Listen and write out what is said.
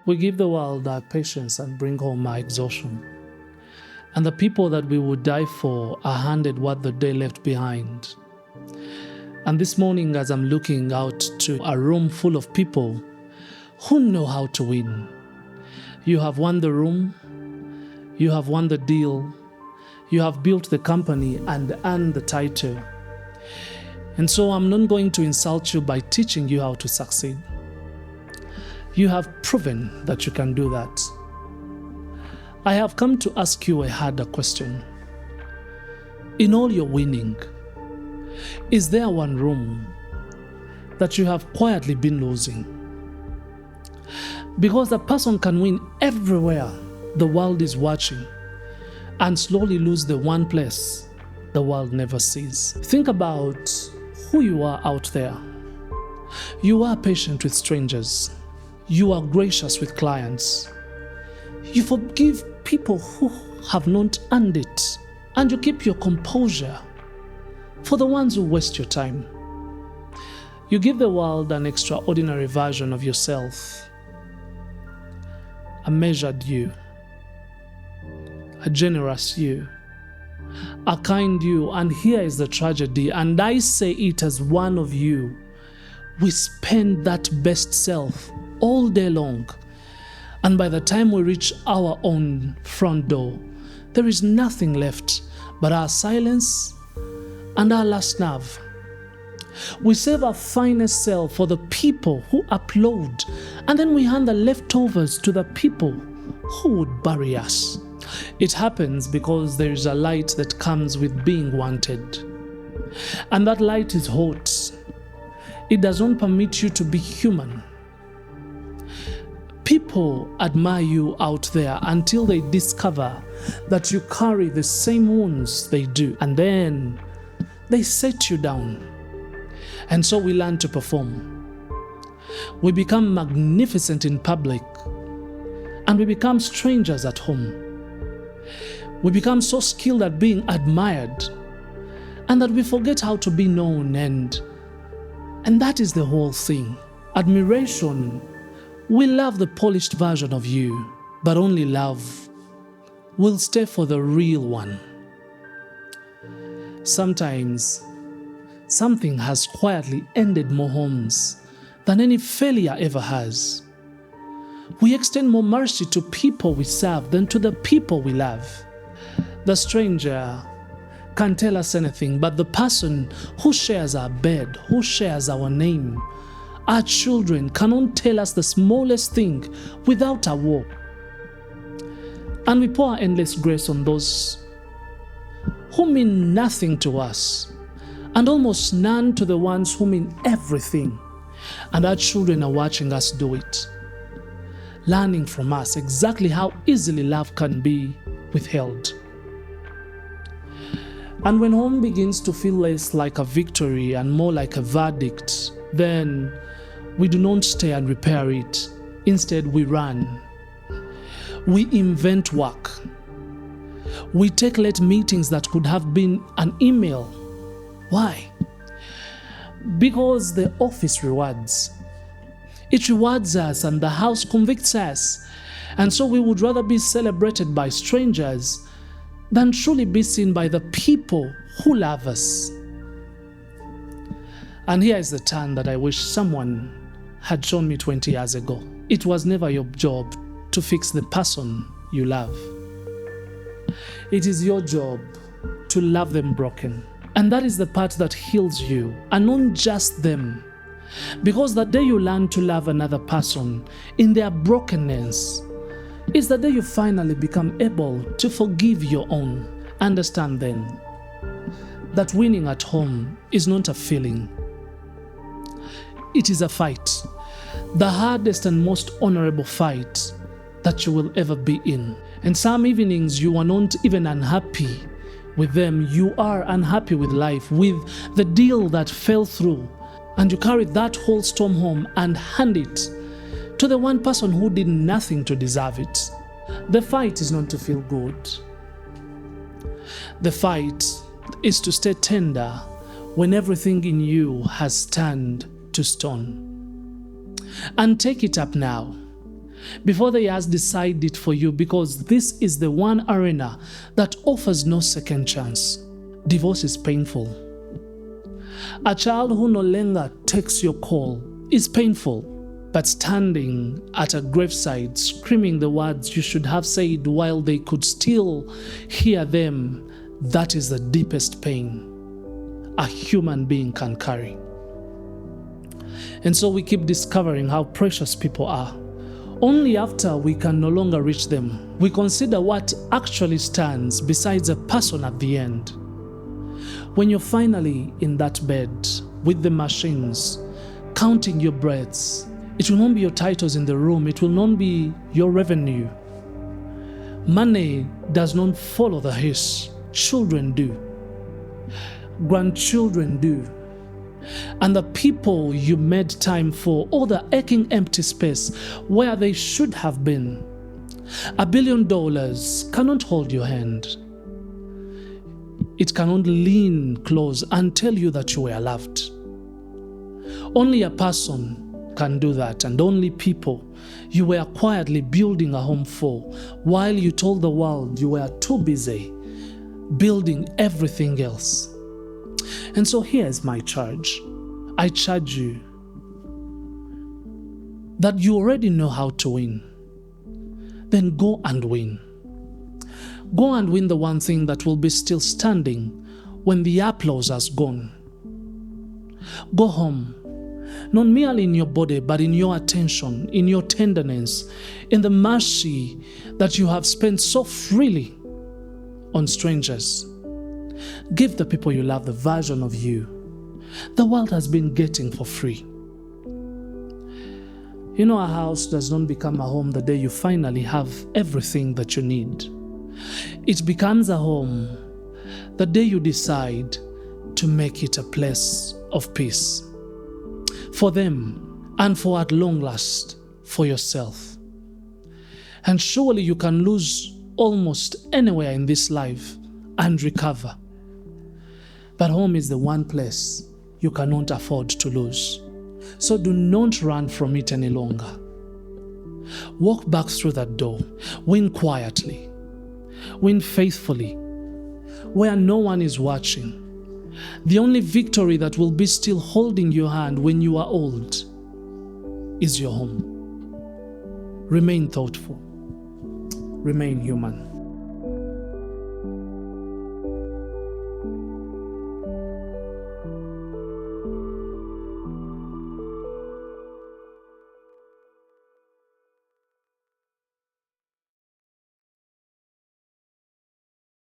We give the world our patience and bring home our exhaustion. And the people that we would die for are handed what the day left behind. And this morning, as I'm looking out to a room full of people who know how to win, you have won the room, you have won the deal, you have built the company and earned the title. And so I'm not going to insult you by teaching you how to succeed. You have proven that you can do that. I have come to ask you a harder question. In all your winning, is there one room that you have quietly been losing? Because a person can win everywhere the world is watching and slowly lose the one place the world never sees. Think about who you are out there. You are patient with strangers. You are gracious with clients. You forgive people who have not earned it. And you keep your composure for the ones who waste your time. You give the world an extraordinary version of yourself. A measured you. A generous you. A kind you. And here is the tragedy, and I say it as one of you. We spend that best self all day long, and by the time we reach our own front door, there is nothing left but our silence and our last nerve. We save our finest self for the people who upload, and then we hand the leftovers to the people who would bury us. It happens because there is a light that comes with being wanted, and that light is hot. It does not permit you to be human. People admire you out there until they discover that you carry the same wounds they do, and then they set you down. And so we learn to perform. We become magnificent in public, and we become strangers at home. We become so skilled at being admired, and that we forget how to be known, and that is the whole thing. Admiration. We love the polished version of you, but only love will stay for the real one. Sometimes, something has quietly ended more homes than any failure ever has. We extend more mercy to people we serve than to the people we love. The stranger can't tell us anything, but the person who shares our bed, who shares our name, our children cannot tell us the smallest thing without a war. And we pour endless grace on those who mean nothing to us, and almost none to the ones who mean everything. And our children are watching us do it, learning from us exactly how easily love can be withheld. And when home begins to feel less like a victory and more like a verdict, then we do not stay and repair it. Instead, we run. We invent work. We take late meetings that could have been an email. Why? Because the office rewards. It rewards us and the house convicts us. And so we would rather be celebrated by strangers than truly be seen by the people who love us. And here is the turn that I wish someone had shown me 20 years ago. It was never your job to fix the person you love. It is your job to love them broken. And that is the part that heals you, and not just them. Because the day you learn to love another person in their brokenness is the day you finally become able to forgive your own. Understand then that winning at home is not a feeling. It is a fight. The hardest and most honorable fight that you will ever be in. And some evenings you are not even unhappy with them. You are unhappy with life, with the deal that fell through. And you carry that whole storm home and hand it to the one person who did nothing to deserve it. The fight is not to feel good. The fight is to stay tender when everything in you has turned to stone. And take it up now. before they has decide it for you, because this is the one arena that offers no second chance. Divorce is painful. A child who no longer takes your call is painful, but standing at a graveside screaming the words you should have said while they could still hear them, that is the deepest pain a human being can carry. And so we keep discovering how precious people are. Only after we can no longer reach them, we consider what actually stands besides a person at the end. When you're finally in that bed with the machines, counting your breaths, it will not be your titles in the room, it will not be your revenue. Money does not follow the hearse. Children do. Grandchildren do. And the people you made time for, or the aching empty space where they should have been. $1 billion cannot hold your hand. It cannot lean close and tell you that you were loved. Only a person can do that, and only people you were quietly building a home for, while you told the world you were too busy building everything else. And so here's my charge. I charge you that you already know how to win. Then go and win. Go and win the one thing that will be still standing when the applause has gone. Go home, not merely in your body, but in your attention, in your tenderness, in the mercy that you have spent so freely on strangers. Give the people you love the version of you the world has been getting for free. You know, a house does not become a home the day you finally have everything that you need. It becomes a home the day you decide to make it a place of peace. For them, and for at long last, for yourself. And surely you can lose almost anywhere in this life and recover. But home is the one place you cannot afford to lose. So do not run from it any longer. Walk back through that door. Win quietly. Win faithfully. Where no one is watching. The only victory that will be still holding your hand when you are old is your home. Remain thoughtful. Remain human.